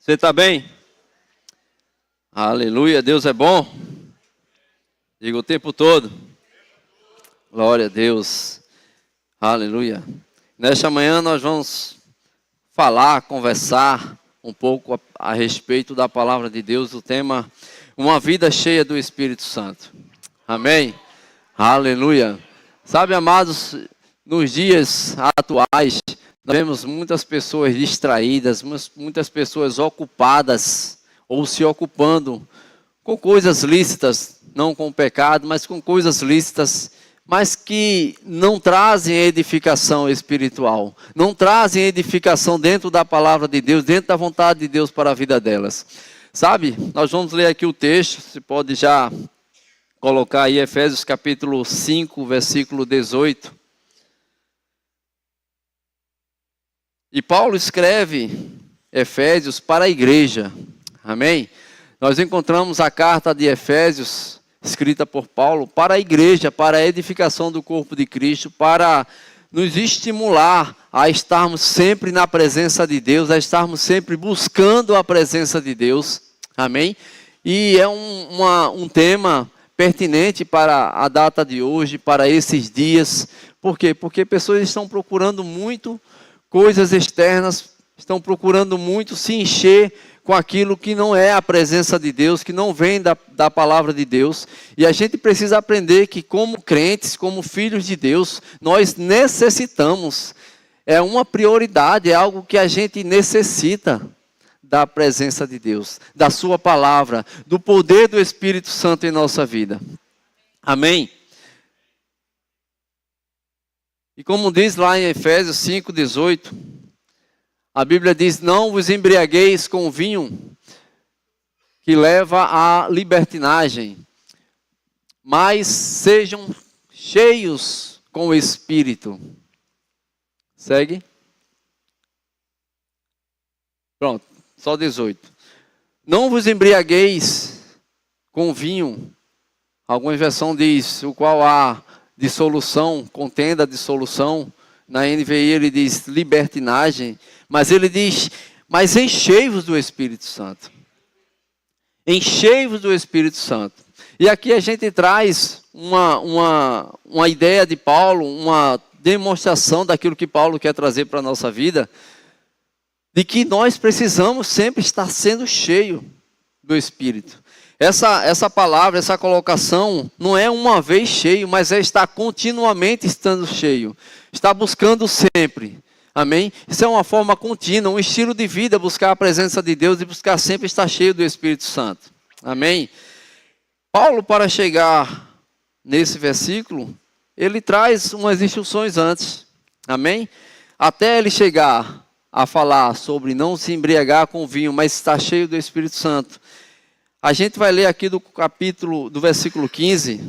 Você está bem? Aleluia, Deus é bom. Diga o tempo todo. Glória a Deus. Aleluia. Nesta manhã nós vamos falar, conversar um pouco a respeito da palavra de Deus, o tema uma vida cheia do Espírito Santo. Amém? Aleluia. Sabe, amados, nos dias atuais, nós vemos muitas pessoas distraídas, muitas pessoas ocupadas ou se ocupando com coisas lícitas, não com pecado, mas com coisas lícitas, mas que não trazem edificação espiritual, não trazem edificação dentro da palavra de Deus, dentro da vontade de Deus para a vida delas. Sabe, nós vamos ler aqui o texto, você pode já colocar aí Efésios capítulo 5, versículo 18. E Paulo escreve Efésios para a igreja, amém? Nós encontramos a carta de Efésios, escrita por Paulo, para a igreja, para a edificação do corpo de Cristo, para nos estimular a estarmos sempre na presença de Deus, a estarmos sempre buscando a presença de Deus, amém? E é um tema pertinente para a data de hoje, para esses dias. Por quê? Porque pessoas estão procurando muito coisas externas, estão procurando muito se encher com aquilo que não é a presença de Deus, que não vem da palavra de Deus. E a gente precisa aprender que como crentes, como filhos de Deus, nós necessitamos, é uma prioridade, é algo que a gente necessita da presença de Deus, da sua palavra, do poder do Espírito Santo em nossa vida. Amém? E como diz lá em Efésios 5,18, a Bíblia diz, não vos embriagueis com vinho que leva à libertinagem, mas sejam cheios com o Espírito. Segue? Pronto, só 18. Não vos embriagueis com vinho, alguma versão diz, o qual há dissolução, contenda, dissolução. Na NVI ele diz libertinagem, mas ele diz, mas enchei-vos do Espírito Santo. Enchei-vos do Espírito Santo. E aqui a gente traz uma ideia de Paulo, uma demonstração daquilo que Paulo quer trazer para a nossa vida, de que nós precisamos sempre estar sendo cheio do Espírito. Essa palavra, essa colocação, não é uma vez cheio, mas é estar continuamente estando cheio. Estar buscando sempre. Amém? Isso é uma forma contínua, um estilo de vida, buscar a presença de Deus e buscar sempre estar cheio do Espírito Santo. Amém? Paulo, para chegar nesse versículo, ele traz umas instruções antes. Amém? Até ele chegar a falar sobre não se embriagar com vinho, mas estar cheio do Espírito Santo. A gente vai ler aqui do versículo 15,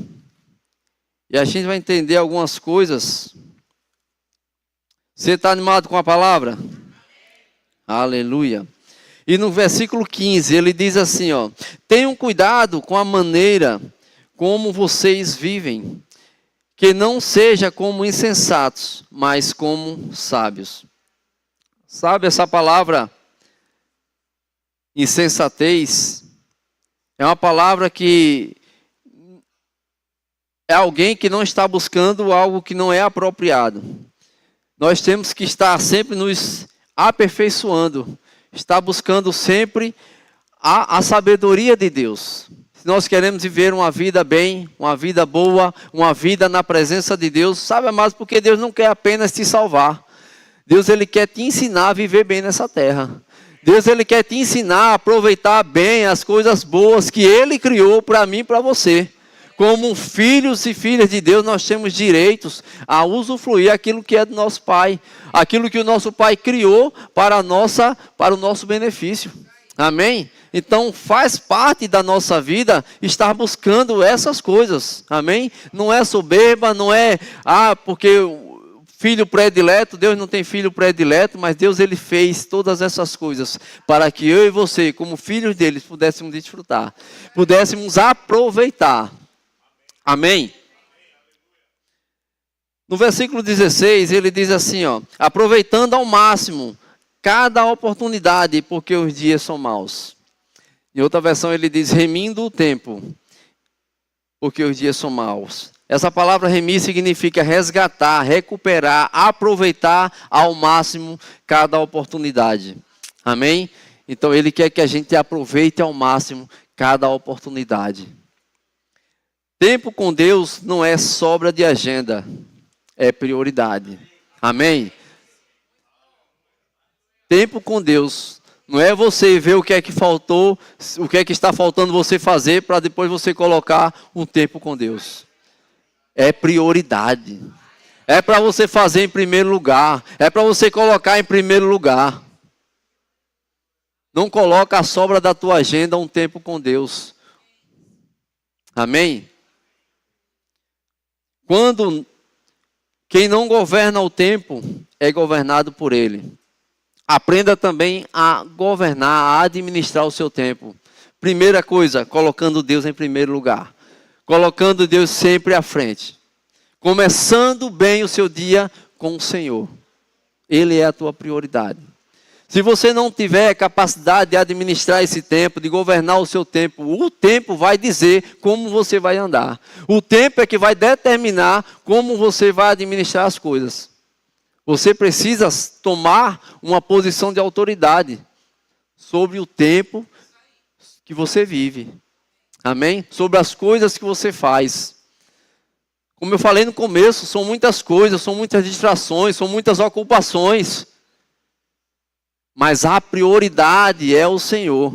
e a gente vai entender algumas coisas. Você está animado com a palavra? Aleluia. E no versículo 15, ele diz assim, ó, tenham cuidado com a maneira como vocês vivem, que não seja como insensatos, mas como sábios. Sabe essa palavra insensatez? É uma palavra que é alguém que não está buscando algo que não é apropriado. Nós temos que estar sempre nos aperfeiçoando, estar buscando sempre a sabedoria de Deus. Se nós queremos viver uma vida bem, uma vida boa, uma vida na presença de Deus, sabe, amados, porque Deus não quer apenas te salvar. Deus, Ele quer te ensinar a viver bem nessa terra. Deus, Ele quer te ensinar a aproveitar bem as coisas boas que Ele criou para mim e para você. Como filhos e filhas de Deus, nós temos direitos a usufruir aquilo que é do nosso Pai. Aquilo que o nosso Pai criou para o nosso benefício. Amém? Então faz parte da nossa vida estar buscando essas coisas. Amém? Não é soberba, não é, porque filho predileto, Deus não tem filho predileto, mas Deus, Ele fez todas essas coisas para que eu e você, como filhos deles, pudéssemos desfrutar, pudéssemos aproveitar. Amém? No versículo 16, ele diz assim, ó, aproveitando ao máximo cada oportunidade, porque os dias são maus. Em outra versão ele diz, remindo o tempo, porque os dias são maus. Essa palavra remir significa resgatar, recuperar, aproveitar ao máximo cada oportunidade. Amém? Então ele quer que a gente aproveite ao máximo cada oportunidade. Tempo com Deus não é sobra de agenda, é prioridade. Amém? Tempo com Deus não é você ver o que é que faltou, o que é que está faltando você fazer para depois você colocar um tempo com Deus. É prioridade. É para você fazer em primeiro lugar. É para você colocar em primeiro lugar. Não coloca a sobra da tua agenda um tempo com Deus. Amém? Quando quem não governa o tempo é governado por ele. Aprenda também a governar, a administrar o seu tempo. Primeira coisa, colocando Deus em primeiro lugar. Colocando Deus sempre à frente. Começando bem o seu dia com o Senhor. Ele é a tua prioridade. Se você não tiver capacidade de administrar esse tempo, de governar o seu tempo, o tempo vai dizer como você vai andar. O tempo é que vai determinar como você vai administrar as coisas. Você precisa tomar uma posição de autoridade sobre o tempo que você vive. Amém? Sobre as coisas que você faz. Como eu falei no começo, são muitas coisas, são muitas distrações, são muitas ocupações. Mas a prioridade é o Senhor.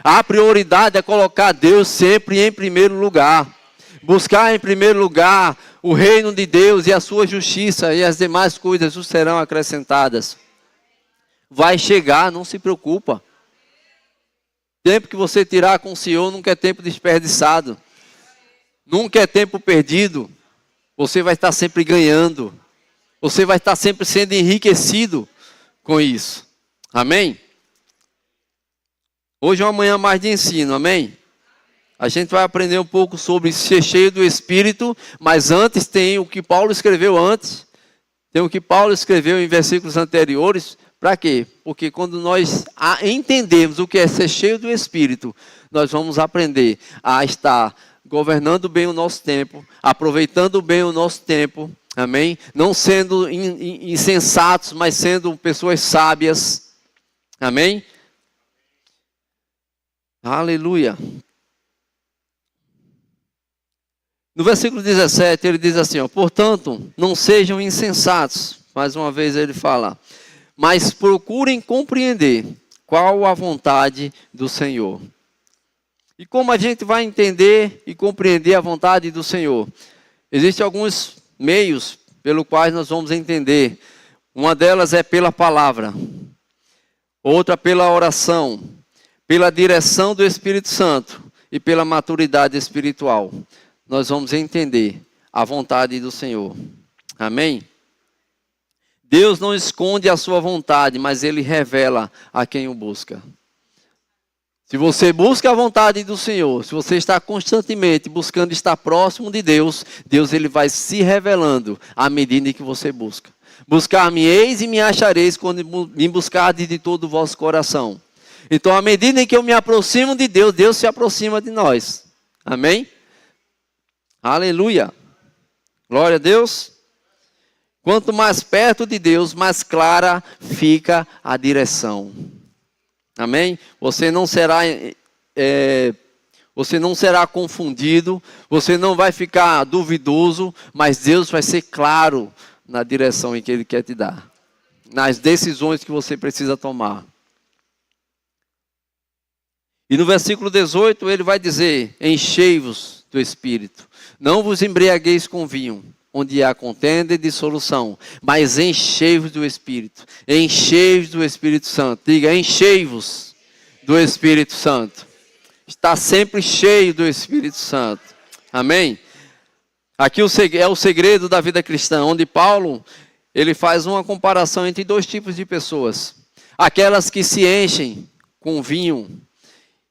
A prioridade é colocar Deus sempre em primeiro lugar. Buscar em primeiro lugar o reino de Deus e a sua justiça, e as demais coisas os serão acrescentadas. Vai chegar, não se preocupa. Tempo que você tirar com o Senhor nunca é tempo desperdiçado. Nunca é tempo perdido. Você vai estar sempre ganhando. Você vai estar sempre sendo enriquecido com isso. Amém? Hoje é uma manhã mais de ensino, amém? A gente vai aprender um pouco sobre ser cheio do Espírito, mas antes tem o que Paulo escreveu antes. Tem o que Paulo escreveu em versículos anteriores. Para quê? Porque quando nós entendemos o que é ser cheio do Espírito, nós vamos aprender a estar governando bem o nosso tempo, aproveitando bem o nosso tempo, amém? Não sendo insensatos, mas sendo pessoas sábias. Amém? Aleluia. No versículo 17 ele diz assim, ó, portanto, não sejam insensatos. Mais uma vez ele fala, mas procurem compreender qual a vontade do Senhor. E como a gente vai entender e compreender a vontade do Senhor? Existem alguns meios pelo quais nós vamos entender. Uma delas é pela palavra. Outra pela oração, pela direção do Espírito Santo e pela maturidade espiritual. Nós vamos entender a vontade do Senhor. Amém? Deus não esconde a sua vontade, mas Ele revela a quem o busca. Se você busca a vontade do Senhor, se você está constantemente buscando estar próximo de Deus, Deus ele vai se revelando à medida que você busca. Buscar-me-eis e me achareis quando me buscardes de todo o vosso coração. Então, à medida em que eu me aproximo de Deus, Deus se aproxima de nós. Amém? Aleluia. Glória a Deus. Quanto mais perto de Deus, mais clara fica a direção. Amém? Você não será confundido, você não vai ficar duvidoso, mas Deus vai ser claro na direção em que Ele quer te dar, nas decisões que você precisa tomar. E no versículo 18 ele vai dizer, enchei-vos do Espírito, não vos embriagueis com vinho, onde há contenda e dissolução, mas enchei-vos do Espírito, enchei-vos do Espírito Santo. Diga, enchei-vos do Espírito Santo. Está sempre cheio do Espírito Santo. Amém? Aqui é o segredo da vida cristã, onde Paulo, ele faz uma comparação entre dois tipos de pessoas. Aquelas que se enchem com vinho,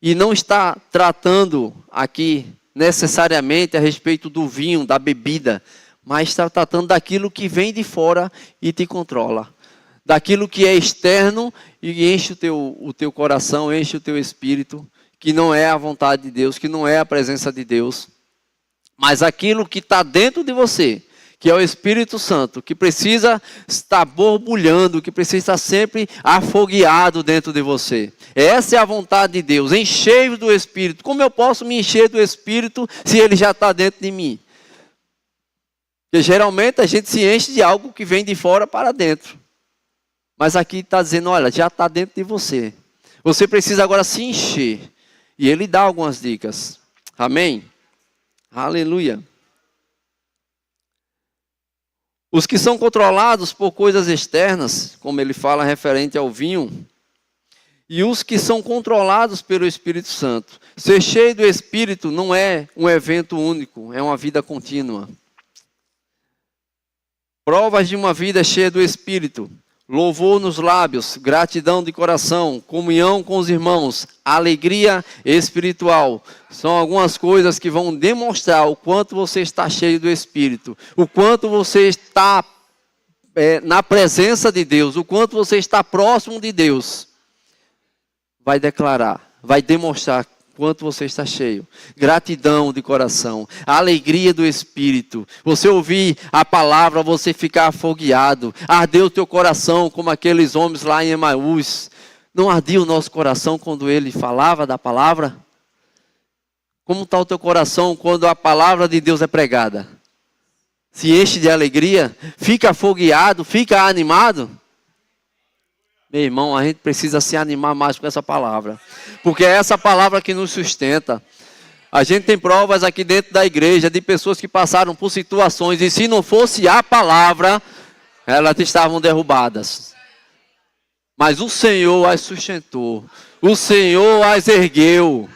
e não está tratando aqui necessariamente a respeito do vinho, da bebida, mas está tratando daquilo que vem de fora e te controla. daquilo que é externo e enche o teu coração, enche o teu espírito, que não é a vontade de Deus, que não é a presença de Deus. Mas aquilo que está dentro de você, que é o Espírito Santo, que precisa estar borbulhando, que precisa estar sempre afogueado dentro de você. Essa é a vontade de Deus, encher do Espírito. Como eu posso me encher do Espírito se ele já está dentro de mim? Porque geralmente a gente se enche de algo que vem de fora para dentro. Mas aqui está dizendo, olha, já está dentro de você. Você precisa agora se encher. E ele dá algumas dicas. Amém? Aleluia. Os que são controlados por coisas externas, como ele fala referente ao vinho, e os que são controlados pelo Espírito Santo. Ser cheio do Espírito não é um evento único, é uma vida contínua. Provas de uma vida cheia do Espírito: louvor nos lábios, gratidão de coração, comunhão com os irmãos, alegria espiritual. São algumas coisas que vão demonstrar o quanto você está cheio do Espírito, o quanto você está na presença de Deus, o quanto você está próximo de Deus. Vai declarar, vai demonstrar quanto você está cheio. Gratidão de coração, a alegria do Espírito. Você ouvir a palavra, você ficar afogueado. Ardeu o teu coração como aqueles homens lá em Emaús. Não ardia o nosso coração quando ele falava da palavra? Como está o teu coração quando a palavra de Deus é pregada? Se enche de alegria? Fica afogueado? Fica animado? Meu irmão, a gente precisa se animar mais com essa palavra. Porque é essa palavra que nos sustenta. A gente tem provas aqui dentro da igreja de pessoas que passaram por situações e se não fosse a palavra, elas estavam derrubadas. Mas o Senhor as sustentou. O Senhor as ergueu.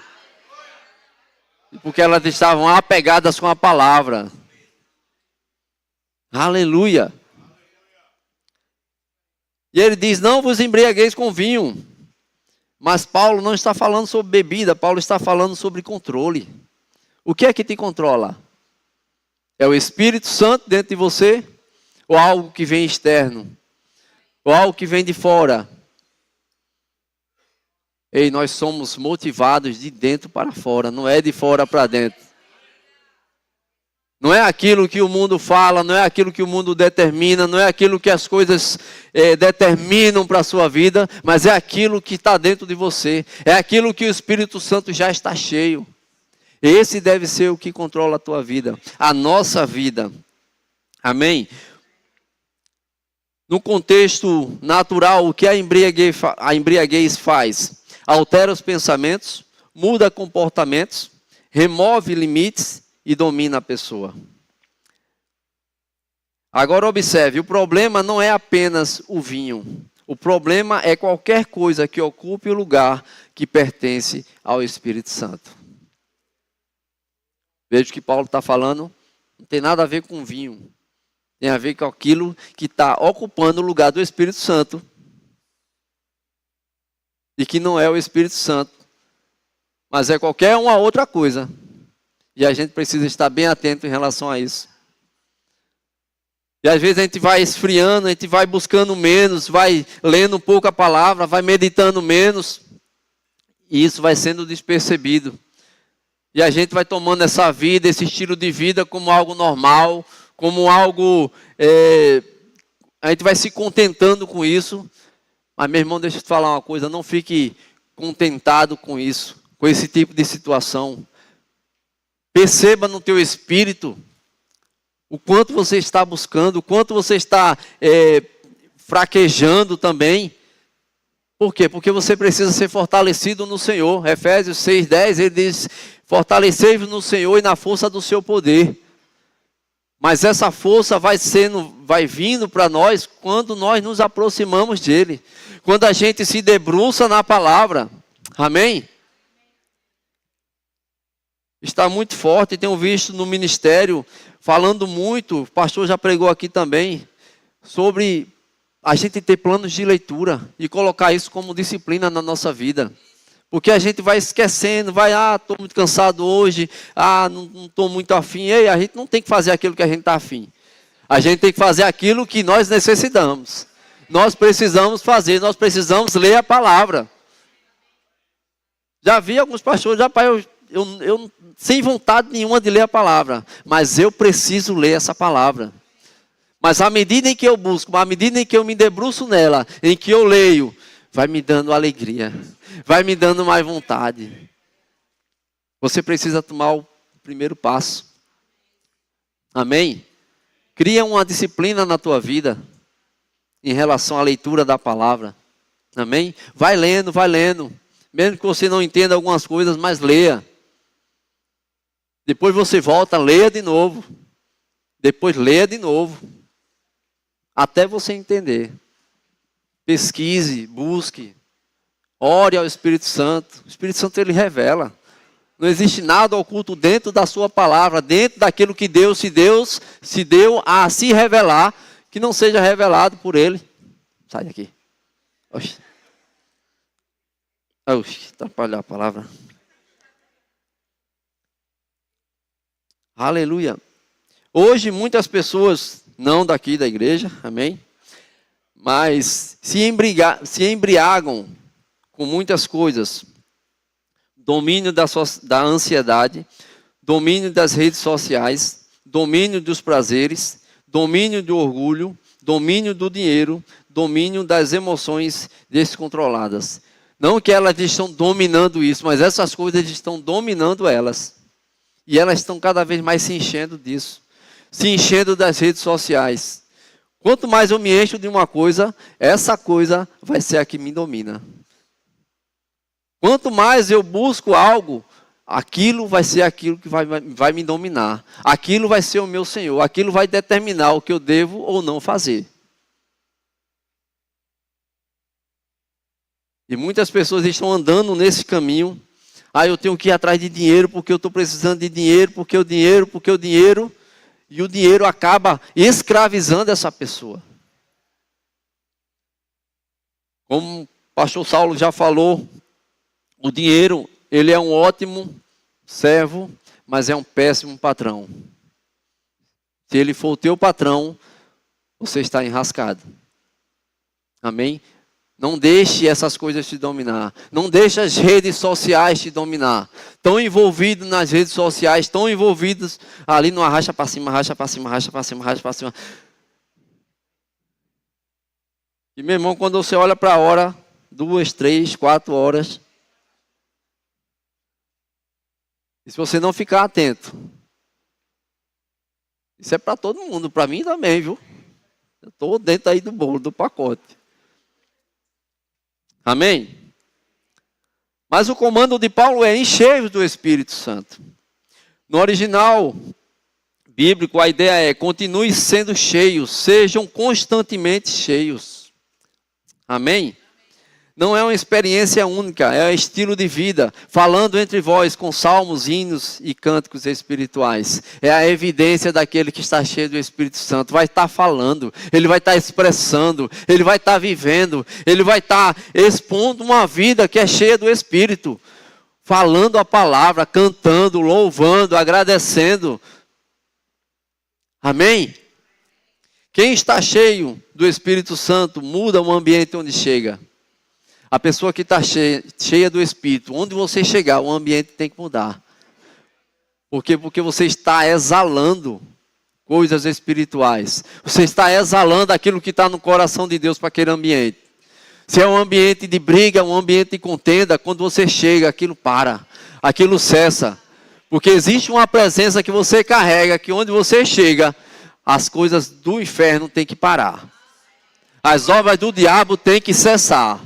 Porque elas estavam apegadas com a palavra. Aleluia. E ele diz, não vos embriagueis com vinho. Mas Paulo não está falando sobre bebida, Paulo está falando sobre controle. O que é que te controla? É o Espírito Santo dentro de você? Ou algo que vem externo? Ou algo que vem de fora? Ei, nós somos motivados de dentro para fora, não é de fora para dentro. Não é aquilo que o mundo fala, não é aquilo que o mundo determina, não é aquilo que as coisas determinam para a sua vida, mas é aquilo que está dentro de você. É aquilo que o Espírito Santo já está cheio. Esse deve ser o que controla a tua vida, a nossa vida. Amém? No contexto natural, o que a embriaguez faz? Altera os pensamentos, muda comportamentos, remove limites e domina a pessoa. Agora observe, o problema não é apenas o vinho. O problema é qualquer coisa que ocupe o lugar que pertence ao Espírito Santo. Veja que Paulo está falando, não tem nada a ver com vinho. Tem a ver com aquilo que está ocupando o lugar do Espírito Santo. E que não é o Espírito Santo. Mas é qualquer uma outra coisa. E a gente precisa estar bem atento em relação a isso. E às vezes a gente vai esfriando, a gente vai buscando menos, vai lendo um pouco a palavra, vai meditando menos. E isso vai sendo despercebido. E a gente vai tomando essa vida, esse estilo de vida como algo normal, como algo... a gente vai se contentando com isso. Mas meu irmão, deixa eu te falar uma coisa, não fique contentado com isso, com esse tipo de situação. Perceba no teu espírito o quanto você está buscando, o quanto você está fraquejando também. Por quê? Porque você precisa ser fortalecido no Senhor. Efésios 6:10, ele diz, fortalecei-vos no Senhor e na força do seu poder. Mas essa força vai vindo para nós quando nós nos aproximamos dele. Quando a gente se debruça na palavra. Amém? Está muito forte, tenho visto no ministério, falando muito, o pastor já pregou aqui também, sobre a gente ter planos de leitura e colocar isso como disciplina na nossa vida. Porque a gente vai esquecendo, estou muito cansado hoje, não estou muito afim. Ei, a gente não tem que fazer aquilo que a gente está afim. A gente tem que fazer aquilo que nós necessitamos. Nós precisamos fazer, nós precisamos ler a palavra. Já vi alguns pastores, já, pai, eu sem vontade nenhuma de ler a palavra, mas eu preciso ler essa palavra. Mas à medida em que eu busco, à medida em que eu me debruço nela, em que eu leio, vai me dando alegria, vai me dando mais vontade. Você precisa tomar o primeiro passo. Amém? Cria uma disciplina na tua vida em relação à leitura da palavra. Amém? Vai lendo, vai lendo. Mesmo que você não entenda algumas coisas, mas leia. Depois você volta, leia de novo. Depois leia de novo. Até você entender. Pesquise, busque. Ore ao Espírito Santo. O Espírito Santo, ele revela. Não existe nada oculto dentro da sua palavra, dentro daquilo que Deus se deu a se revelar, que não seja revelado por ele. Sai daqui. Oxi. Oxi, atrapalhar a palavra. Aleluia. Hoje muitas pessoas, não daqui da igreja, amém? Mas se embriagam com muitas coisas. Domínio da ansiedade, domínio das redes sociais, domínio dos prazeres, domínio do orgulho, domínio do dinheiro, domínio das emoções descontroladas. Não que elas estão dominando isso, mas essas coisas estão dominando elas. E elas estão cada vez mais se enchendo disso. Se enchendo das redes sociais. Quanto mais eu me encho de uma coisa, essa coisa vai ser a que me domina. Quanto mais eu busco algo, aquilo vai ser aquilo que vai me dominar. Aquilo vai ser o meu Senhor. Aquilo vai determinar o que eu devo ou não fazer. E muitas pessoas estão andando nesse caminho. Eu tenho que ir atrás de dinheiro porque eu estou precisando de dinheiro, porque o dinheiro. E o dinheiro acaba escravizando essa pessoa. Como o pastor Saulo já falou, o dinheiro, ele é um ótimo servo, mas é um péssimo patrão. Se ele for o teu patrão, você está enrascado. Amém? Não deixe essas coisas te dominar. Não deixe as redes sociais te dominar. Estão envolvidos nas redes sociais, estão envolvidos ali no arracha para cima, racha para cima, racha para cima, racha para cima. E meu irmão, quando você olha para a hora, 2, 3, 4 horas. E se você não ficar atento, isso é para todo mundo, para mim também, viu? Eu estou dentro aí do bolo, do pacote. Amém? Mas o comando de Paulo é encher do Espírito Santo. No original bíblico, a ideia é: continue sendo cheios, sejam constantemente cheios. Amém? Não é uma experiência única, é um estilo de vida, falando entre vós com salmos, hinos e cânticos espirituais. É a evidência daquele que está cheio do Espírito Santo. Vai estar falando, ele vai estar expressando, ele vai estar vivendo, ele vai estar expondo uma vida que é cheia do Espírito. Falando a palavra, cantando, louvando, agradecendo. Amém? Quem está cheio do Espírito Santo muda o ambiente onde chega. A pessoa que está cheia do Espírito, onde você chegar, o ambiente tem que mudar. Por quê? Porque você está exalando coisas espirituais. Você está exalando aquilo que está no coração de Deus para aquele ambiente. Se é um ambiente de briga, um ambiente de contenda, quando você chega, aquilo para, aquilo cessa. Porque existe uma presença que você carrega, que onde você chega, as coisas do inferno têm que parar. As obras do diabo têm que cessar.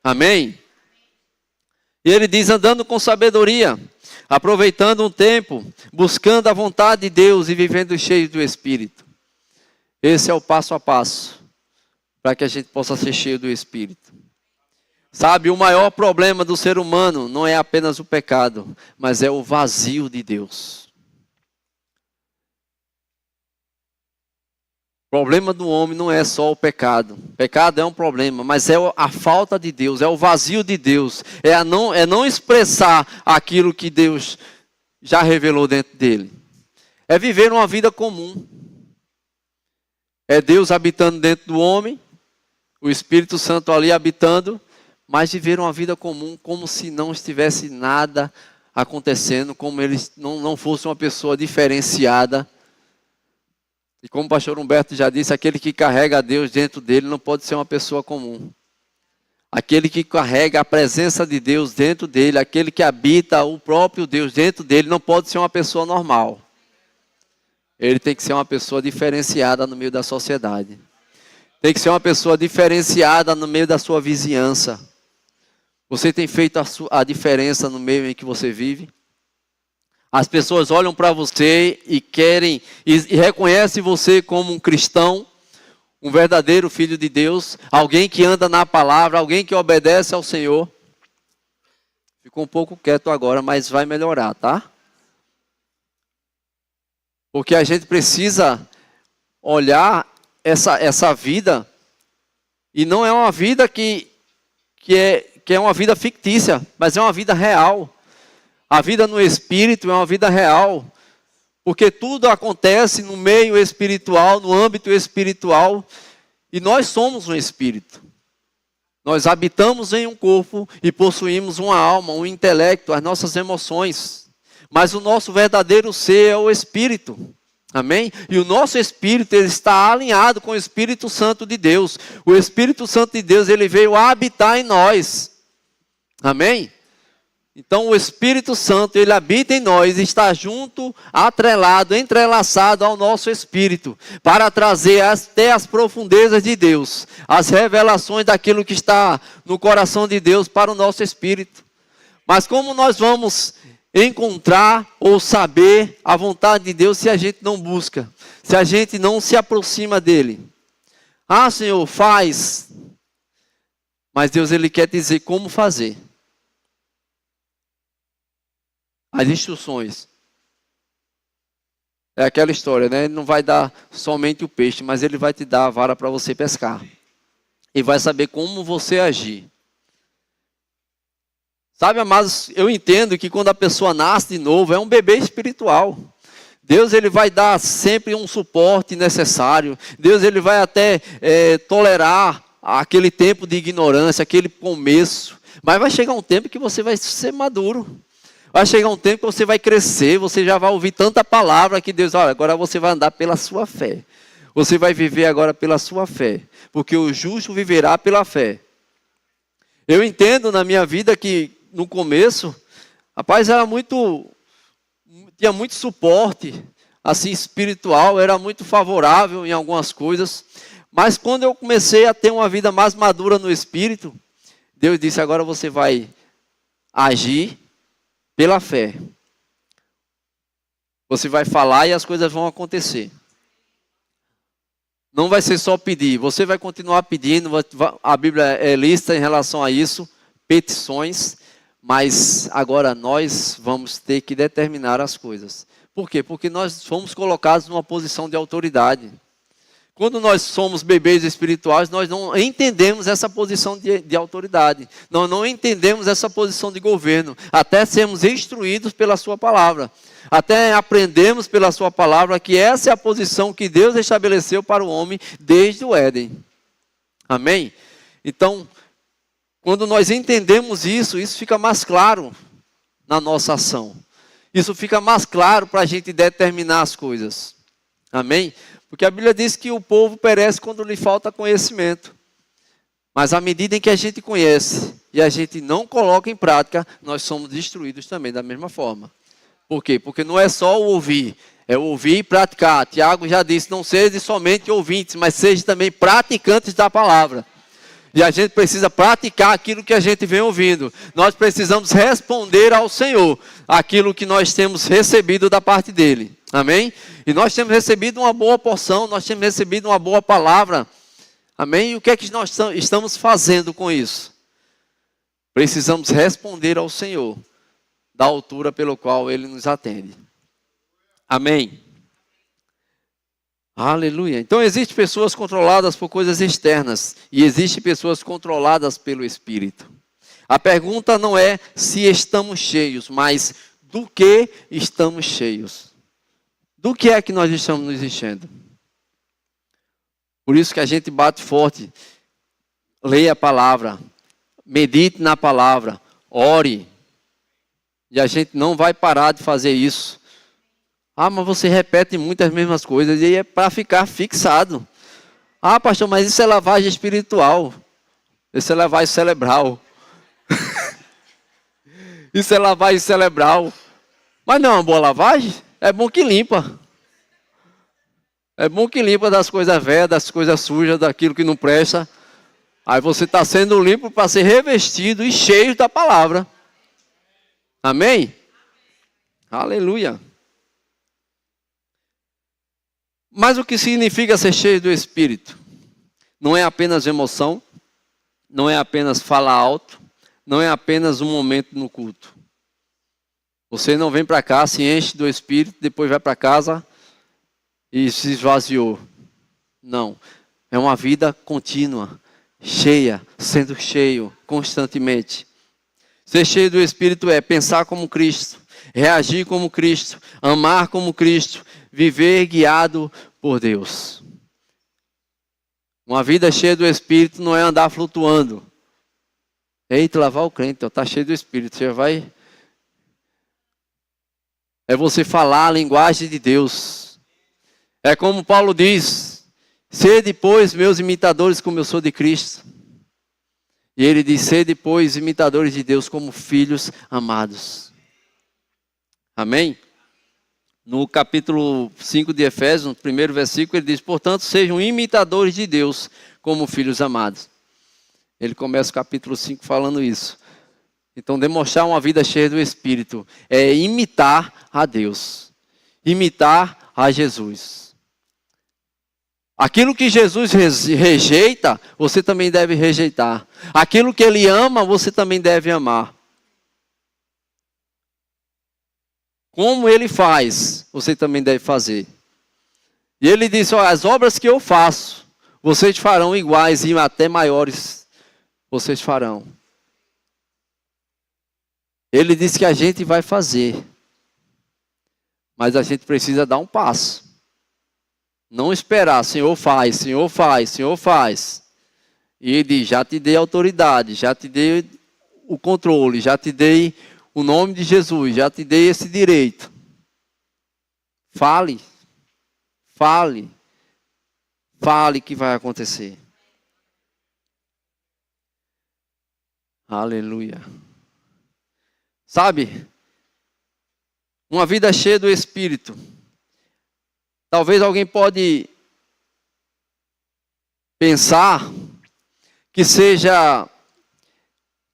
Amém? E ele diz: andando com sabedoria, aproveitando um tempo, buscando a vontade de Deus e vivendo cheio do Espírito. Esse é o passo a passo, para que a gente possa ser cheio do Espírito. Sabe, o maior problema do ser humano não é apenas o pecado, mas é o vazio de Deus. O problema do homem não é só o pecado. O pecado é um problema, mas é a falta de Deus, é o vazio de Deus. É não expressar aquilo que Deus já revelou dentro dele. É viver uma vida comum. É Deus habitando dentro do homem, o Espírito Santo ali habitando, mas viveram uma vida comum, como se não estivesse nada acontecendo, como eles não fossem uma pessoa diferenciada. E como o pastor Humberto já disse, aquele que carrega a Deus dentro dele não pode ser uma pessoa comum. Aquele que carrega a presença de Deus dentro dele, aquele que habita o próprio Deus dentro dele, não pode ser uma pessoa normal. Ele tem que ser uma pessoa diferenciada no meio da sociedade. Tem que ser uma pessoa diferenciada no meio da sua vizinhança. Você tem feito a diferença no meio em que você vive? As pessoas olham para você e querem e reconhecem você como um cristão, um verdadeiro filho de Deus, alguém que anda na palavra, alguém que obedece ao Senhor. Ficou um pouco quieto agora, mas vai melhorar, tá? Porque a gente precisa olhar essa vida, e não é uma vida que é uma vida fictícia, mas é uma vida real. A vida no Espírito é uma vida real, porque tudo acontece no meio espiritual, no âmbito espiritual, e nós somos um espírito. Nós habitamos em um corpo e possuímos uma alma, um intelecto, as nossas emoções, mas o nosso verdadeiro ser é o Espírito. Amém? E o nosso espírito, ele está alinhado com o Espírito Santo de Deus. O Espírito Santo de Deus, ele veio habitar em nós. Amém? Então o Espírito Santo, ele habita em nós, está junto, atrelado, entrelaçado ao nosso espírito, para trazer até as profundezas de Deus, as revelações daquilo que está no coração de Deus para o nosso espírito. Mas como nós vamos encontrar ou saber a vontade de Deus se a gente não busca, se a gente não se aproxima dele? Ah, Senhor, faz. Mas Deus, ele quer dizer como fazer. As instruções. É aquela história, né? Ele não vai dar somente o peixe, mas ele vai te dar a vara para você pescar. E vai saber como você agir. Sabe, amados, eu entendo que quando a pessoa nasce de novo, é um bebê espiritual. Deus, ele vai dar sempre um suporte necessário. Deus, ele vai até tolerar aquele tempo de ignorância, aquele começo. Mas vai chegar um tempo que você vai ser maduro. Vai chegar um tempo que você vai crescer, você já vai ouvir tanta palavra que Deus, olha, agora você vai andar pela sua fé. Você vai viver agora pela sua fé. Porque o justo viverá pela fé. Eu entendo na minha vida que no começo, rapaz, tinha muito suporte, assim, espiritual, era muito favorável em algumas coisas. Mas quando eu comecei a ter uma vida mais madura no Espírito, Deus disse, agora você vai agir pela fé. Você vai falar e as coisas vão acontecer. Não vai ser só pedir, você vai continuar pedindo, a Bíblia é lista em relação a isso, petições, mas agora nós vamos ter que determinar as coisas. Por quê? Porque nós fomos colocados numa posição de autoridade. Quando nós somos bebês espirituais, nós não entendemos essa posição de autoridade. Nós não entendemos essa posição de governo. Até sermos instruídos pela sua palavra. Até aprendemos pela sua palavra que essa é a posição que Deus estabeleceu para o homem desde o Éden. Amém? Então, quando nós entendemos isso fica mais claro na nossa ação. Isso fica mais claro para a gente determinar as coisas. Amém? Porque a Bíblia diz que o povo perece quando lhe falta conhecimento. Mas à medida em que a gente conhece e a gente não coloca em prática, nós somos destruídos também da mesma forma. Por quê? Porque não é só o ouvir, é o ouvir e praticar. Tiago já disse, não seja somente ouvintes, mas seja também praticantes da palavra. E a gente precisa praticar aquilo que a gente vem ouvindo. Nós precisamos responder ao Senhor aquilo que nós temos recebido da parte dele. Amém? E nós temos recebido uma boa porção, nós temos recebido uma boa palavra. Amém? E o que é que nós estamos fazendo com isso? Precisamos responder ao Senhor da altura pelo qual ele nos atende. Amém? Aleluia. Então existem pessoas controladas por coisas externas e existem pessoas controladas pelo Espírito. A pergunta não é se estamos cheios, mas do que estamos cheios. Do que é que nós estamos nos enchendo? Por isso que a gente bate forte leia a palavra, medite na palavra, ore. E a gente não vai parar de fazer isso. Ah, mas você repete muitas mesmas coisas e é para ficar fixado. Ah, pastor, mas isso é lavagem espiritual. Isso é lavagem cerebral. Isso é lavagem cerebral. Mas não é uma boa lavagem? É bom que limpa. É bom que limpa das coisas velhas, das coisas sujas, daquilo que não presta. Aí você está sendo limpo para ser revestido e cheio da palavra. Amém? Aleluia. Mas o que significa ser cheio do Espírito? Não é apenas emoção, não é apenas falar alto, não é apenas um momento no culto. Você não vem para cá, se enche do Espírito, depois vai para casa e se esvaziou. Não, é uma vida contínua, cheia, sendo cheio constantemente. Ser cheio do Espírito é pensar como Cristo, reagir como Cristo, amar como Cristo, viver guiado por Deus. Uma vida cheia do Espírito não é andar flutuando. Eita, lavar o crente, está cheio do Espírito, você vai... É você falar a linguagem de Deus. É como Paulo diz, sede, pois, meus imitadores como eu sou de Cristo. E ele diz, sede, pois, imitadores de Deus como filhos amados. Amém? No capítulo 5 de Efésios, no primeiro versículo, ele diz, portanto, sejam imitadores de Deus como filhos amados. Ele começa o capítulo 5 falando isso. Então, demonstrar uma vida cheia do Espírito é imitar a Deus. Imitar a Jesus. Aquilo que Jesus rejeita, você também deve rejeitar. Aquilo que Ele ama, você também deve amar. Como Ele faz, você também deve fazer. E Ele disse, ó, as obras que eu faço, vocês farão iguais e até maiores, vocês farão. Ele disse que a gente vai fazer. Mas a gente precisa dar um passo. Não esperar, Senhor faz, Senhor faz, Senhor faz. E Ele diz, já te dei autoridade, já te dei o controle, já te dei o nome de Jesus, já te dei esse direito. Fale, fale, fale que vai acontecer. Aleluia. Sabe, uma vida cheia do Espírito. Talvez alguém pode pensar que seja,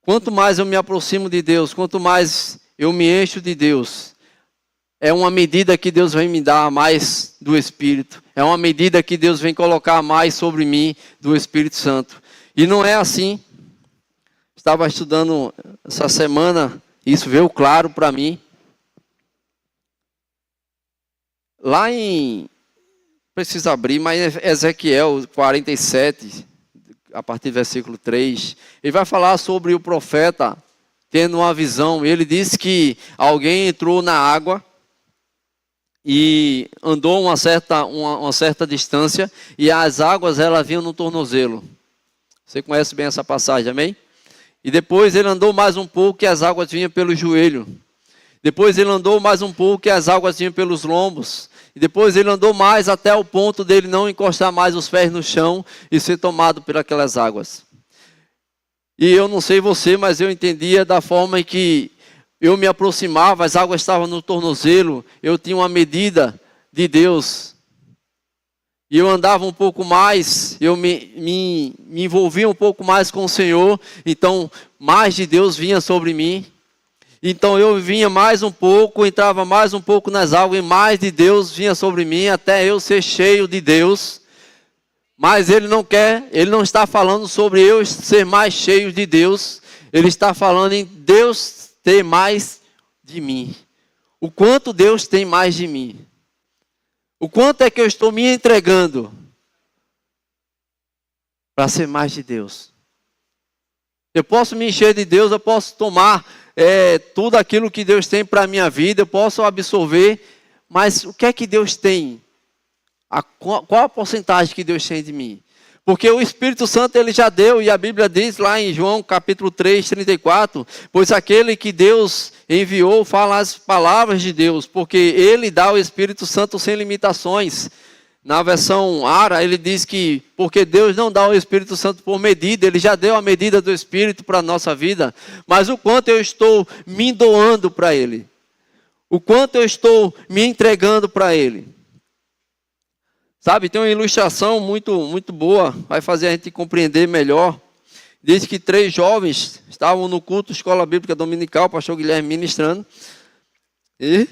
quanto mais eu me aproximo de Deus, quanto mais eu me encho de Deus, é uma medida que Deus vem me dar mais do Espírito. É uma medida que Deus vem colocar mais sobre mim do Espírito Santo. E não é assim. Estava estudando essa semana, isso veio claro para mim. Lá em, precisa abrir, mas Ezequiel 47, a partir do versículo 3, ele vai falar sobre o profeta tendo uma visão. Ele disse que alguém entrou na água e andou uma certa distância e as águas elas vinham no tornozelo. Você conhece bem essa passagem, amém? E depois ele andou mais um pouco e as águas vinham pelo joelho. Depois ele andou mais um pouco e as águas vinham pelos lombos. E depois ele andou mais até o ponto dele não encostar mais os pés no chão e ser tomado por aquelas águas. E eu não sei você, mas eu entendia da forma em que eu me aproximava, as águas estavam no tornozelo, eu tinha uma medida de Deus. E eu andava um pouco mais, eu me envolvia um pouco mais com o Senhor, então mais de Deus vinha sobre mim. Então eu vinha mais um pouco, entrava mais um pouco nas águas, e mais de Deus vinha sobre mim, até eu ser cheio de Deus. Mas Ele não está falando sobre eu ser mais cheio de Deus, Ele está falando em Deus ter mais de mim. O quanto Deus tem mais de mim. O quanto é que eu estou me entregando para ser mais de Deus. Eu posso me encher de Deus, eu posso tomar tudo aquilo que Deus tem para a minha vida, eu posso absorver, mas o que é que Deus tem? Qual a porcentagem que Deus tem de mim? Porque o Espírito Santo ele já deu, e a Bíblia diz lá em João capítulo 3, 34, pois aquele que Deus enviou fala as palavras de Deus, porque ele dá o Espírito Santo sem limitações. Na versão Ara, ele diz que, porque Deus não dá o Espírito Santo por medida, ele já deu a medida do Espírito para a nossa vida, mas o quanto eu estou me doando para ele, o quanto eu estou me entregando para ele. Sabe, tem uma ilustração muito boa, vai fazer a gente compreender melhor. Diz que 3 jovens estavam no culto Escola Bíblica Dominical, o pastor Guilherme ministrando. E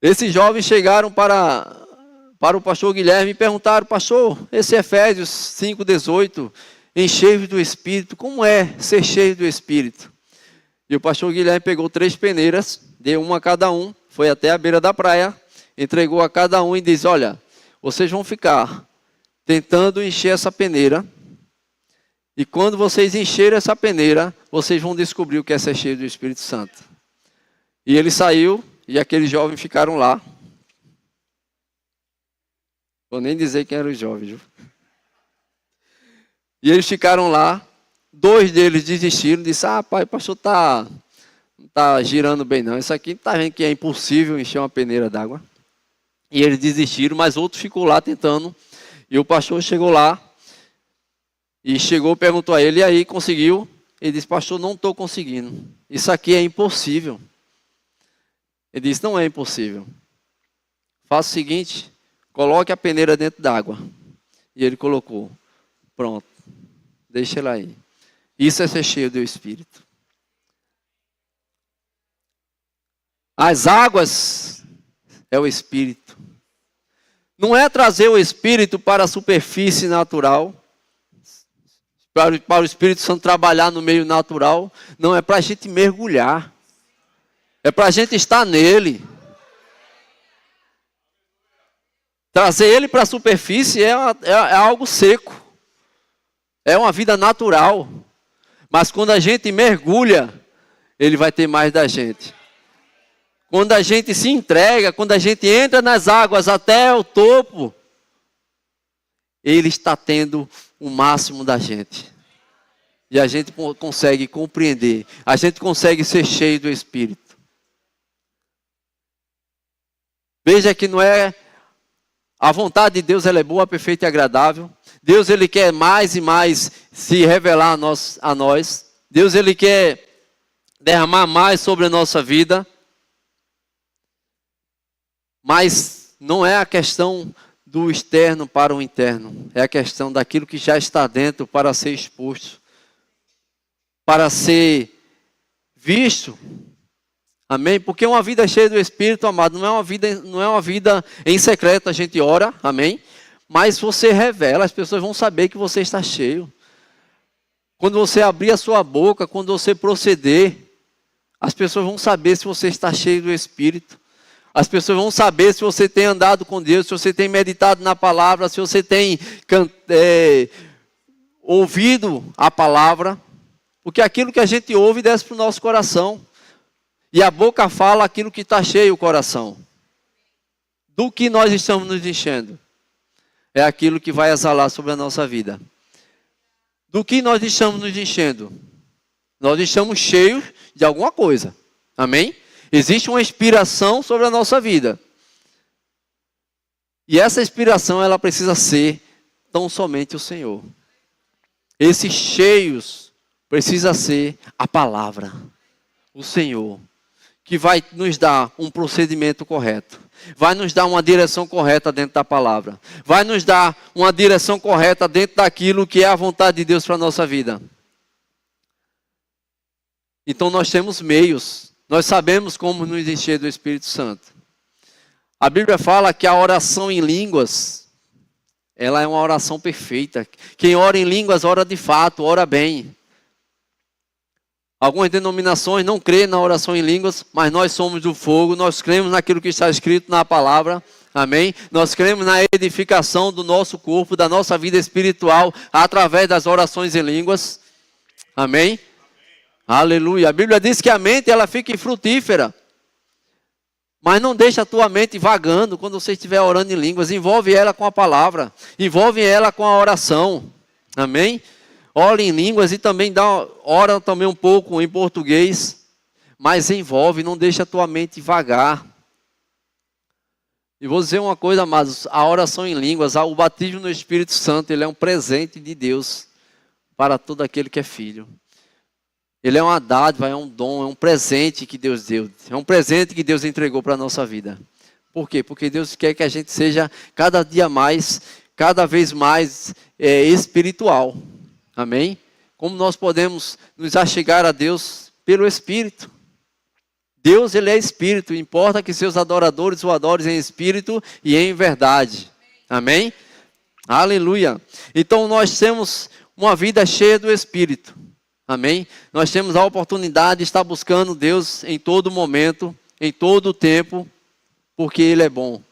esses jovens chegaram para o pastor Guilherme e perguntaram: pastor, esse Efésios 5,18, encheios do Espírito, como é ser cheio do Espírito? E o pastor Guilherme pegou 3 peneiras, deu uma a cada um, foi até a beira da praia, entregou a cada um e disse: olha, vocês vão ficar tentando encher essa peneira, e quando vocês encherem essa peneira, vocês vão descobrir o que é ser cheio do Espírito Santo. E ele saiu, e aqueles jovens ficaram lá. Vou nem dizer quem eram os jovens. Viu? E eles ficaram lá, 2 deles desistiram, disseram: pai, o pastor não está girando bem não, isso aqui está vendo que é impossível encher uma peneira d'água. E eles desistiram, mas outro ficou lá tentando. E o pastor chegou lá, e perguntou a ele: e aí, conseguiu? Ele disse: pastor, não estou conseguindo, isso aqui é impossível. Ele disse: não é impossível, faça o seguinte, coloque a peneira dentro d'água. E ele colocou. Pronto, deixa ela aí. Isso é ser cheio do Espírito. As águas é o Espírito. Não é trazer o Espírito para a superfície natural, para o Espírito Santo trabalhar no meio natural. Não, é para a gente mergulhar. É para a gente estar nele. Trazer ele para a superfície é algo seco. É uma vida natural. Mas quando a gente mergulha, ele vai ter mais da gente. Quando a gente se entrega, quando a gente entra nas águas até o topo, ele está tendo o máximo da gente. E a gente consegue compreender. A gente consegue ser cheio do Espírito. Veja que não é... A vontade de Deus ela é boa, perfeita e agradável. Deus ele quer mais e mais se revelar a nós. Deus ele quer derramar mais sobre a nossa vida. Mas não é a questão do externo para o interno. É a questão daquilo que já está dentro para ser exposto. Para ser visto. Amém? Porque uma vida cheia do Espírito, amado, não é uma vida em secreto, a gente ora, amém? Mas você revela, as pessoas vão saber que você está cheio. Quando você abrir a sua boca, quando você proceder, as pessoas vão saber se você está cheio do Espírito. As pessoas vão saber se você tem andado com Deus, se você tem meditado na palavra, se você tem ouvido a palavra. Porque aquilo que a gente ouve desce para o nosso coração. E a boca fala aquilo que está cheio o coração. Do que nós estamos nos enchendo. É aquilo que vai exalar sobre a nossa vida. Do que nós estamos nos enchendo? Nós estamos cheios de alguma coisa. Amém? Existe uma inspiração sobre a nossa vida. E essa inspiração ela precisa ser tão somente o Senhor. Esses cheios precisa ser a palavra. O Senhor. Que vai nos dar um procedimento correto. Vai nos dar uma direção correta dentro da palavra. Vai nos dar uma direção correta dentro daquilo que é a vontade de Deus para a nossa vida. Então nós temos meios. Nós sabemos como nos encher do Espírito Santo. A Bíblia fala que a oração em línguas, ela é uma oração perfeita. Quem ora em línguas, ora de fato, ora bem. Algumas denominações não creem na oração em línguas, mas nós somos do fogo, nós cremos naquilo que está escrito na palavra, amém? Nós cremos na edificação do nosso corpo, da nossa vida espiritual, através das orações em línguas, amém? Aleluia. A Bíblia diz que a mente ela fica infrutífera. Mas não deixa a tua mente vagando quando você estiver orando em línguas. Envolve ela com a palavra. Envolve ela com a oração. Amém? Ora em línguas e também ora também um pouco em português. Mas envolve, não deixa a tua mente vagar. E vou dizer uma coisa, amados. A oração em línguas, o batismo no Espírito Santo, ele é um presente de Deus para todo aquele que é filho. Ele é uma dádiva, é um dom, é um presente que Deus deu. É um presente que Deus entregou para a nossa vida. Por quê? Porque Deus quer que a gente seja cada dia mais, cada vez mais espiritual. Amém? Como nós podemos nos achegar a Deus pelo Espírito. Deus, ele é Espírito. Importa que seus adoradores o adorem em Espírito e em verdade. Amém? Aleluia. Então nós temos uma vida cheia do Espírito. Amém? Nós temos a oportunidade de estar buscando Deus em todo momento, em todo tempo, porque Ele é bom.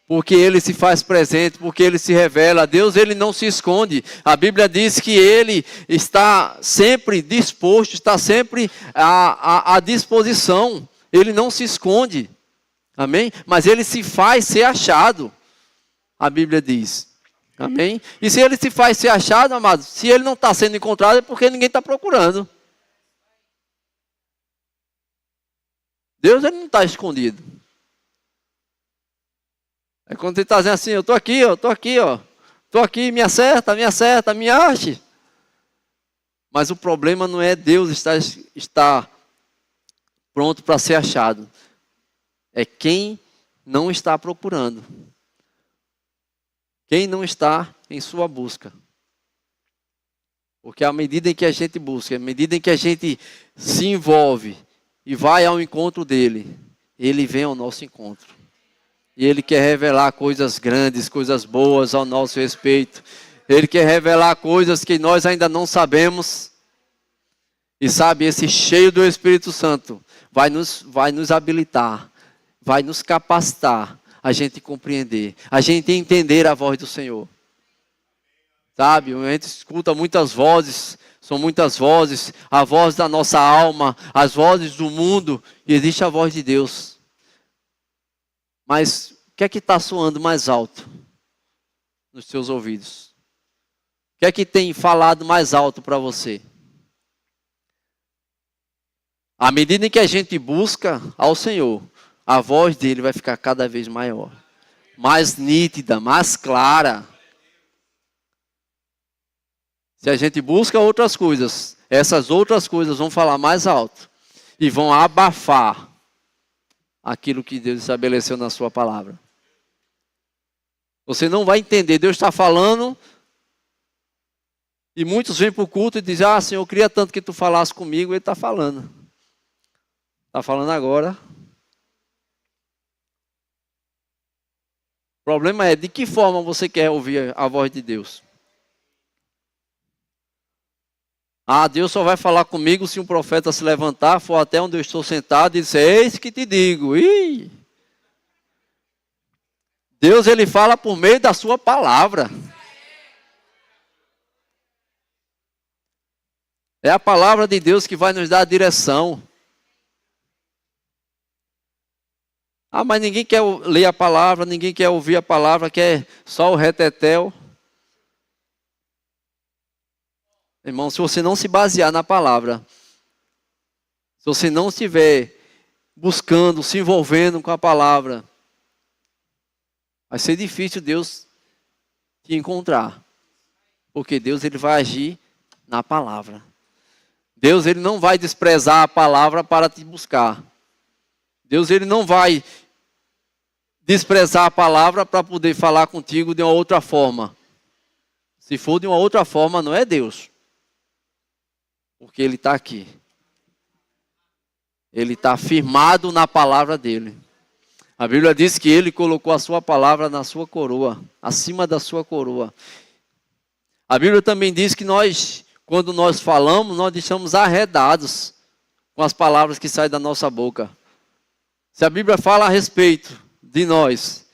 Porque Ele se faz presente, porque Ele se revela. Deus, Ele não se esconde. A Bíblia diz que Ele está sempre disposto, está sempre à disposição. Ele não se esconde. Amém? Mas Ele se faz ser achado. A Bíblia diz. Amém? E se ele se faz ser achado, amado, se ele não está sendo encontrado, é porque ninguém está procurando. Deus, ele não está escondido. É quando ele está dizendo assim, eu estou aqui, ó, estou aqui, ó. Estou aqui, me acerta, me ache. Mas o problema não é Deus estar pronto para ser achado. É quem não está procurando. Quem não está em sua busca. Porque à medida em que a gente busca, à medida em que a gente se envolve e vai ao encontro dele, ele vem ao nosso encontro. E ele quer revelar coisas grandes, coisas boas ao nosso respeito. Ele quer revelar coisas que nós ainda não sabemos. E sabe, esse cheio do Espírito Santo vai nos habilitar, vai nos capacitar a gente compreender, a gente entender a voz do Senhor. Sabe, a gente escuta muitas vozes, são muitas vozes, a voz da nossa alma, as vozes do mundo, e existe a voz de Deus. Mas o que é que está soando mais alto nos seus ouvidos? O que é que tem falado mais alto para você? À medida em que a gente busca ao Senhor, a voz dele vai ficar cada vez maior, mais nítida, mais clara. Se a gente busca outras coisas, essas outras coisas vão falar mais alto e vão abafar aquilo que Deus estabeleceu na sua palavra. Você não vai entender, Deus está falando e muitos vêm para o culto e dizem, Senhor, eu queria tanto que tu falasse comigo. Ele está falando. Está falando agora. O problema é de que forma você quer ouvir a voz de Deus. Deus só vai falar comigo se um profeta se levantar, for até onde eu estou sentado e disser, eis que te digo. Deus, ele fala por meio da sua palavra. É a palavra de Deus que vai nos dar a direção. Mas ninguém quer ler a palavra, ninguém quer ouvir a palavra, quer só o retetel. Irmão, se você não se basear na palavra, se você não estiver buscando, se envolvendo com a palavra, vai ser difícil Deus te encontrar. Porque Deus, ele vai agir na palavra. Deus, ele não vai desprezar a palavra para te buscar. Deus, ele não vai desprezar a palavra para poder falar contigo de uma outra forma. Se for de uma outra forma, não é Deus. Porque ele está aqui. Ele está firmado na palavra dele. A Bíblia diz que ele colocou a sua palavra na sua coroa, acima da sua coroa. A Bíblia também diz que nós, quando nós falamos, nós estamos arredados com as palavras que saem da nossa boca. Se a Bíblia fala a respeito de nós,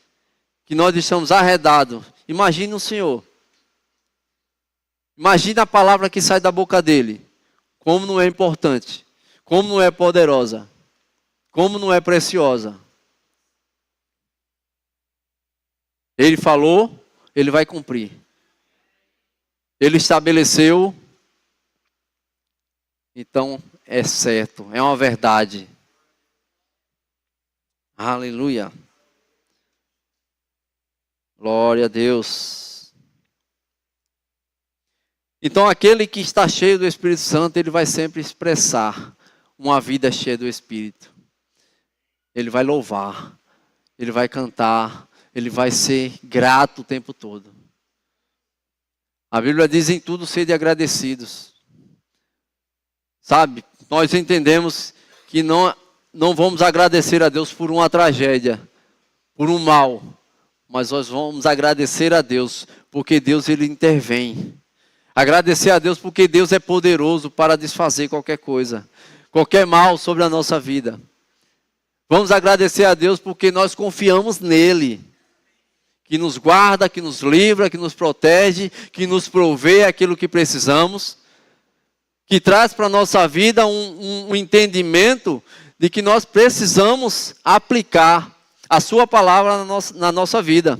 que nós estamos arredados, imagine o Senhor. Imagine a palavra que sai da boca dele. Como não é importante, como não é poderosa, como não é preciosa. Ele falou, ele vai cumprir. Ele estabeleceu, então é certo, é uma verdade. Aleluia. Glória a Deus. Então aquele que está cheio do Espírito Santo, ele vai sempre expressar uma vida cheia do Espírito. Ele vai louvar, ele vai cantar, ele vai ser grato o tempo todo. A Bíblia diz: em tudo sede agradecidos. Sabe, nós entendemos que não vamos agradecer a Deus por uma tragédia, por um mal, mas nós vamos agradecer a Deus porque Deus ele intervém. Agradecer a Deus porque Deus é poderoso para desfazer qualquer coisa, qualquer mal sobre a nossa vida. Vamos agradecer a Deus porque nós confiamos nele, que nos guarda, que nos livra, que nos protege, que nos provê aquilo que precisamos, que traz para a nossa vida um entendimento de que nós precisamos aplicar a sua palavra na nossa vida.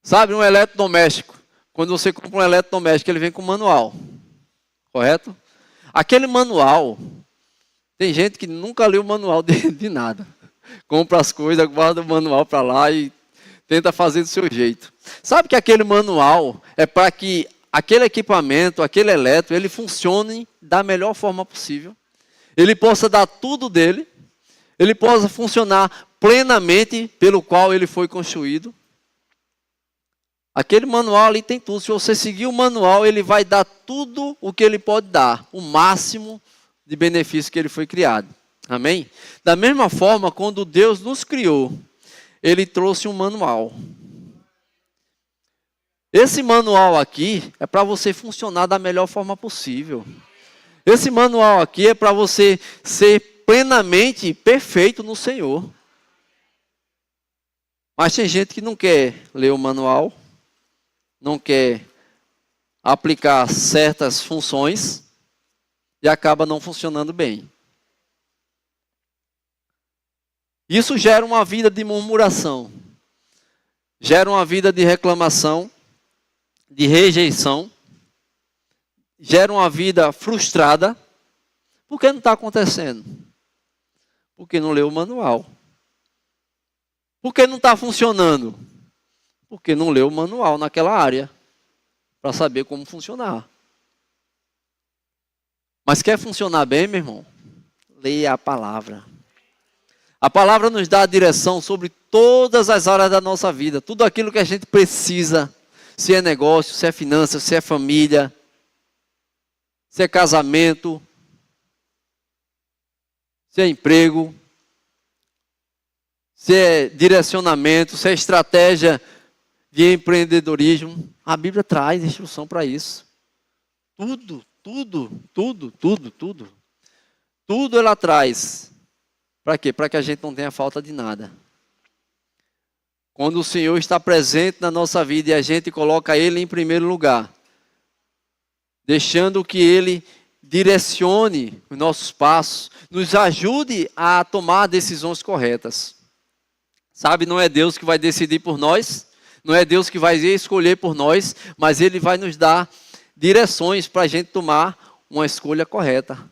Sabe, um eletrodoméstico, quando você compra um eletrodoméstico, ele vem com manual, correto? Aquele manual, tem gente que nunca leu o manual de nada. Compra as coisas, guarda o manual para lá e tenta fazer do seu jeito. Sabe que aquele manual é para que aquele equipamento, aquele elétrico, ele funcione da melhor forma possível. Ele possa dar tudo dele. Ele possa funcionar plenamente pelo qual ele foi construído. Aquele manual ali tem tudo. Se você seguir o manual, ele vai dar tudo o que ele pode dar. O máximo de benefício que ele foi criado. Amém? Da mesma forma, quando Deus nos criou, ele trouxe um manual. Esse manual aqui é para você funcionar da melhor forma possível. Esse manual aqui é para você ser plenamente perfeito no Senhor. Mas tem gente que não quer ler o manual, não quer aplicar certas funções e acaba não funcionando bem. Isso gera uma vida de murmuração, gera uma vida de reclamação, de rejeição, gera uma vida frustrada. Por que não está acontecendo? Porque não leu o manual. Por que não está funcionando? Porque não leu o manual naquela área, para saber como funcionar. Mas quer funcionar bem, meu irmão? Leia a palavra. A palavra nos dá a direção sobre todas as áreas da nossa vida. Tudo aquilo que a gente precisa. Se é negócio, se é finanças, se é família. Se é casamento. Se é emprego. Se é direcionamento. Se é estratégia de empreendedorismo. A Bíblia traz instrução para isso. Tudo, tudo, tudo, tudo, tudo. Tudo ela traz. Para quê? Para que a gente não tenha falta de nada. Quando o Senhor está presente na nossa vida e a gente coloca Ele em primeiro lugar, deixando que Ele direcione os nossos passos, nos ajude a tomar decisões corretas. Sabe, não é Deus que vai decidir por nós, não é Deus que vai escolher por nós, mas Ele vai nos dar direções para a gente tomar uma escolha correta,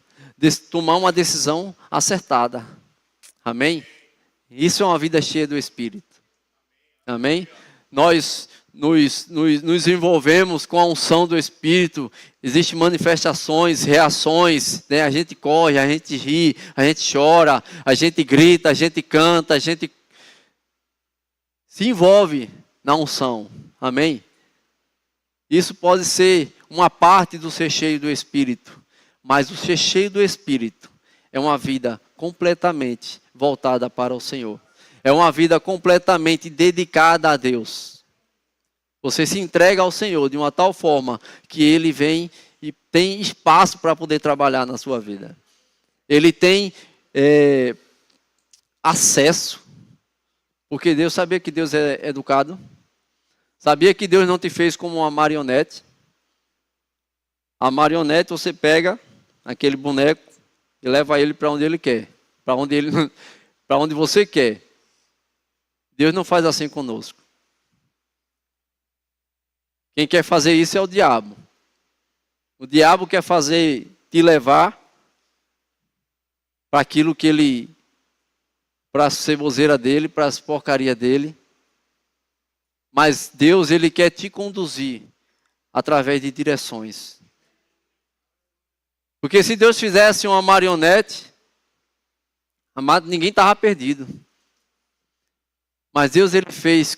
tomar uma decisão acertada. Amém? Isso é uma vida cheia do Espírito. Amém? Nós nos envolvemos com a unção do Espírito. Existem manifestações, reações, né? A gente corre, a gente ri, a gente chora, a gente grita, a gente canta, a gente se envolve na unção. Amém? Isso pode ser uma parte do ser cheio do Espírito. Mas o ser cheio do Espírito é uma vida completamente voltada para o Senhor. É uma vida completamente dedicada a Deus. Você se entrega ao Senhor de uma tal forma que Ele vem e tem espaço para poder trabalhar na sua vida. Ele tem acesso. Porque Deus sabia que Deus é educado. Sabia que Deus não te fez como uma marionete. A marionete você pega aquele boneco e leva ele para onde ele quer. Para onde você quer. Deus não faz assim conosco. Quem quer fazer isso é o diabo. O diabo quer te levar para aquilo que ele, para a ceboseira dele, para as porcarias dele. Mas Deus, ele quer te conduzir através de direções. Porque se Deus fizesse uma marionete, amado, ninguém estava perdido. Mas Deus, ele fez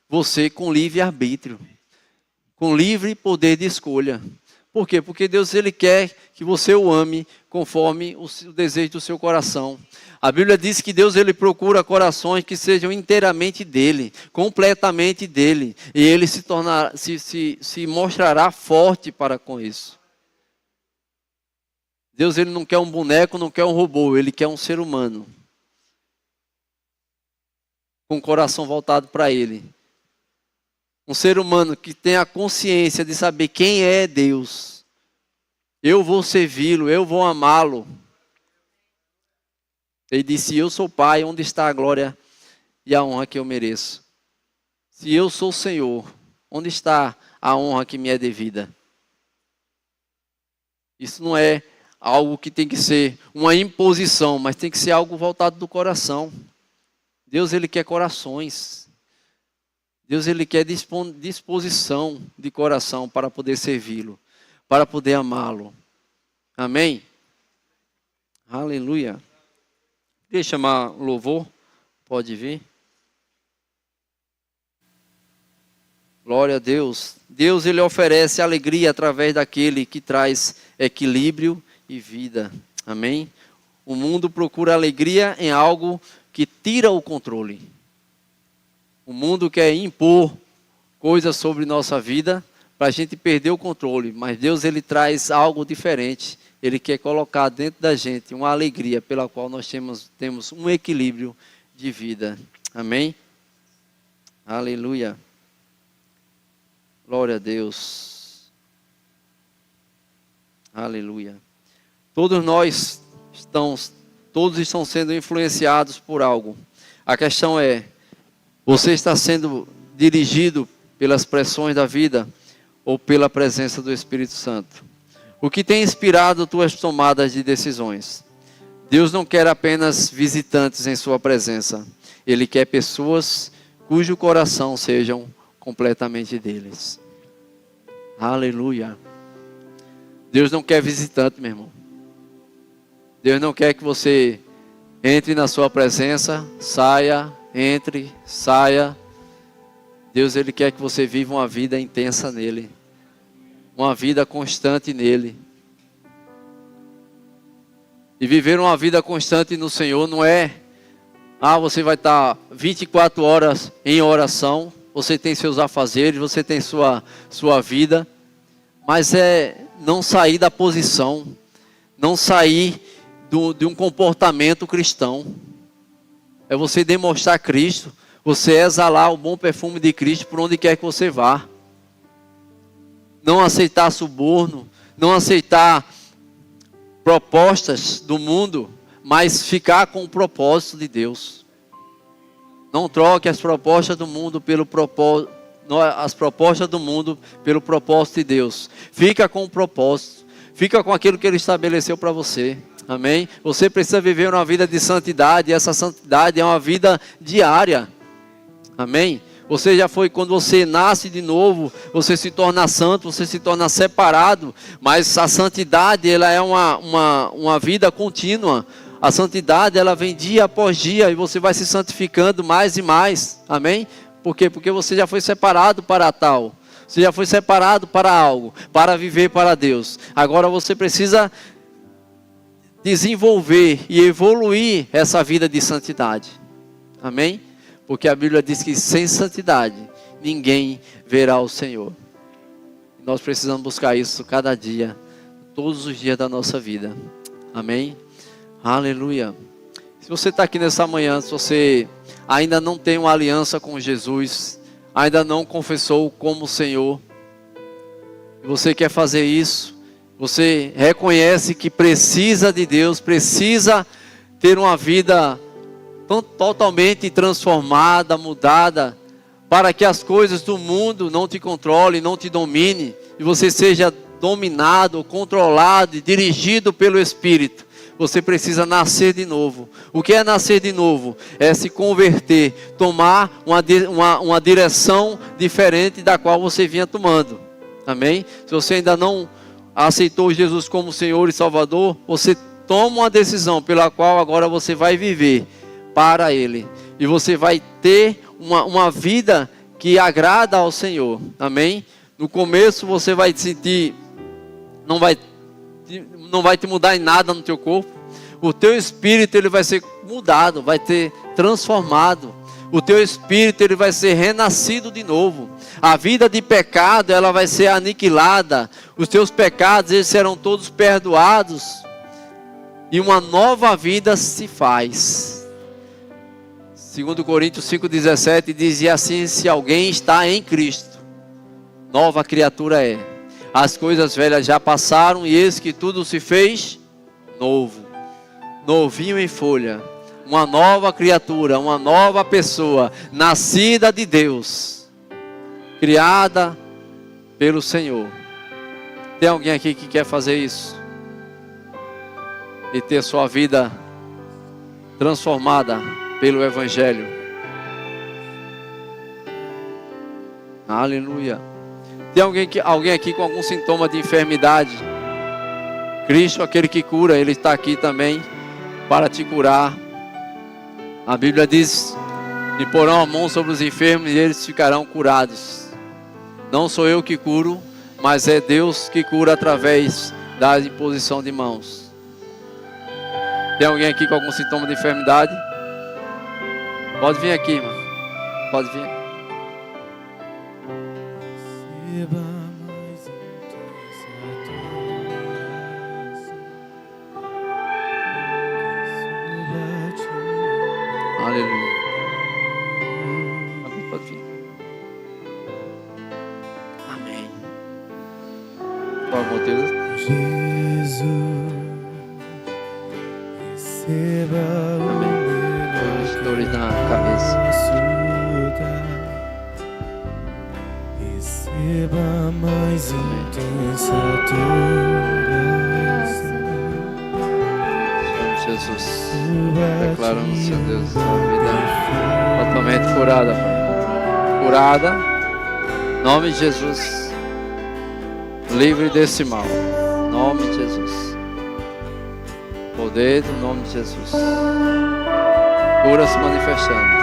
você com livre-arbítrio, com livre poder de escolha. Por quê? Porque Deus, ele quer que você o ame conforme o desejo do seu coração. A Bíblia diz que Deus, ele procura corações que sejam inteiramente dele, completamente dele. E ele se mostrará forte para com isso. Deus, ele não quer um boneco, não quer um robô, ele quer um ser humano. Com o coração voltado para ele. Um ser humano que tenha a consciência de saber quem é Deus. Eu vou servi-lo, eu vou amá-lo. Ele disse, eu sou Pai, onde está a glória e a honra que eu mereço? Se eu sou o Senhor, onde está a honra que me é devida? Isso não é algo que tem que ser uma imposição, mas tem que ser algo voltado do coração. Deus, ele quer corações. Deus, ele quer disposição de coração para poder servi-lo, para poder amá-lo. Amém? Aleluia. Deixa eu chamar o louvor. Pode vir. Glória a Deus. Deus, ele oferece alegria através daquele que traz equilíbrio e vida. Amém? O mundo procura alegria em algo que tira o controle. O mundo quer impor coisas sobre nossa vida para a gente perder o controle. Mas Deus, ele traz algo diferente. Ele quer colocar dentro da gente uma alegria pela qual nós temos um equilíbrio de vida. Amém? Aleluia. Glória a Deus. Aleluia. Todos nós estão sendo influenciados por algo. A questão é, você está sendo dirigido pelas pressões da vida ou pela presença do Espírito Santo? O que tem inspirado tuas tomadas de decisões? Deus não quer apenas visitantes em sua presença. Ele quer pessoas cujo coração sejam completamente deles. Aleluia. Deus não quer visitante, meu irmão. Deus não quer que você entre na sua presença, saia, entre, saia. Deus, ele quer que você viva uma vida intensa nele. Uma vida constante nele. E viver uma vida constante no Senhor não é, você vai estar 24 horas em oração, você tem seus afazeres, você tem sua vida, mas é não sair da posição, não sair de um comportamento cristão. É você demonstrar Cristo, você exalar o bom perfume de Cristo por onde quer que você vá. Não aceitar suborno, não aceitar propostas do mundo, mas ficar com o propósito de Deus. Não troque as propostas do mundo pelo propósito de Deus. Fica com o propósito, fica com aquilo que Ele estabeleceu para você. Amém? Você precisa viver uma vida de santidade, e essa santidade é uma vida diária. Amém? Você já foi, quando você nasce de novo, você se torna santo, você se torna separado, mas a santidade, ela é uma vida contínua. A santidade, ela vem dia após dia e você vai se santificando mais e mais. Amém? Por quê? Porque você já foi separado para tal. Você já foi separado para algo, para viver para Deus. Agora você precisa desenvolver e evoluir essa vida de santidade. Amém? Porque a Bíblia diz que sem santidade ninguém verá o Senhor. Nós precisamos buscar isso cada dia, todos os dias da nossa vida. Amém? Aleluia. Se você está aqui nessa manhã, se você ainda não tem uma aliança com Jesus, ainda não confessou como Senhor, e você quer fazer isso, você reconhece que precisa de Deus, precisa ter uma vida totalmente transformada, mudada, para que as coisas do mundo não te controlem, não te domine, e você seja dominado, controlado e dirigido pelo Espírito. Você precisa nascer de novo. O que é nascer de novo? É se converter, tomar uma direção diferente da qual você vinha tomando. Amém? Se você ainda não aceitou Jesus como Senhor e Salvador, você toma uma decisão pela qual agora você vai viver para Ele. E você vai ter uma vida que agrada ao Senhor. Amém? No começo você vai sentir, não vai te mudar em nada no teu corpo. O teu espírito ele vai ser mudado, vai ter transformado. O teu espírito ele vai ser renascido de novo. A vida de pecado ela vai ser aniquilada. Os teus pecados eles serão todos perdoados. E uma nova vida se faz. 2 Coríntios 5,17 diz: e assim, se alguém está em Cristo, nova criatura é. As coisas velhas já passaram e eis que tudo se fez novo. Novinho em folha. Uma nova criatura, uma nova pessoa, nascida de Deus, criada pelo Senhor. Tem alguém aqui que quer fazer isso? E ter sua vida transformada pelo Evangelho? Aleluia. Tem alguém aqui com algum sintoma de enfermidade? Cristo, aquele que cura, Ele está aqui também para te curar. A Bíblia diz: e porão a mão sobre os enfermos e eles ficarão curados. Não sou eu que curo, mas é Deus que cura através da imposição de mãos. Tem alguém aqui com algum sintoma de enfermidade? Pode vir aqui, irmão. Pode vir. Aleluia. Amém. Pode vir. Amém. Por favor, Deus. Jesus, receba Amém. Os dores na cabeça. receba mais intensa adoração. Jesus, declaramos, Senhor Deus, a vida totalmente curada, Pai. Curada, em nome de Jesus, livre desse mal, em nome de Jesus, poder do nome de Jesus, cura se manifestando.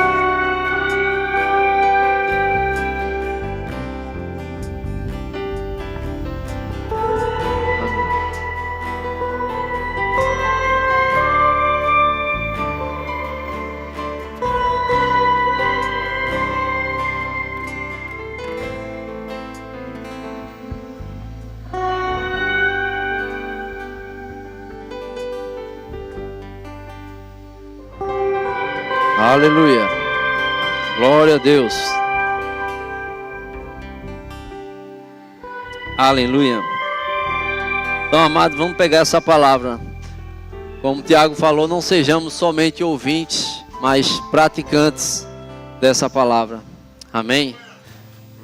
Aleluia, glória a Deus, aleluia. Então, amados, vamos pegar essa palavra. Como o Tiago falou, não sejamos somente ouvintes, mas praticantes dessa palavra. Amém?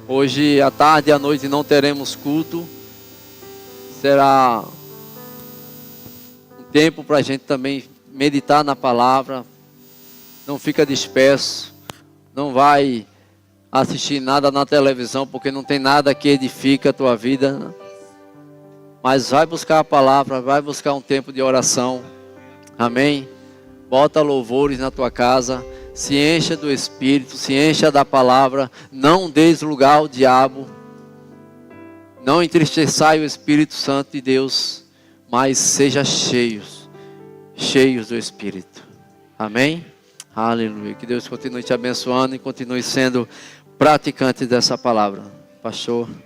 Hoje à tarde e à noite não teremos culto. Será um tempo para a gente também meditar na palavra. Não fica disperso, não vai assistir nada na televisão, porque não tem nada que edifica a tua vida. Mas vai buscar a palavra, vai buscar um tempo de oração. Amém? Bota louvores na tua casa, se encha do Espírito, se encha da palavra. Não deis lugar ao diabo. Não entristeçai o Espírito Santo de Deus, mas seja cheios do Espírito. Amém? Aleluia. Que Deus continue te abençoando e continue sendo praticante dessa palavra. Pastor.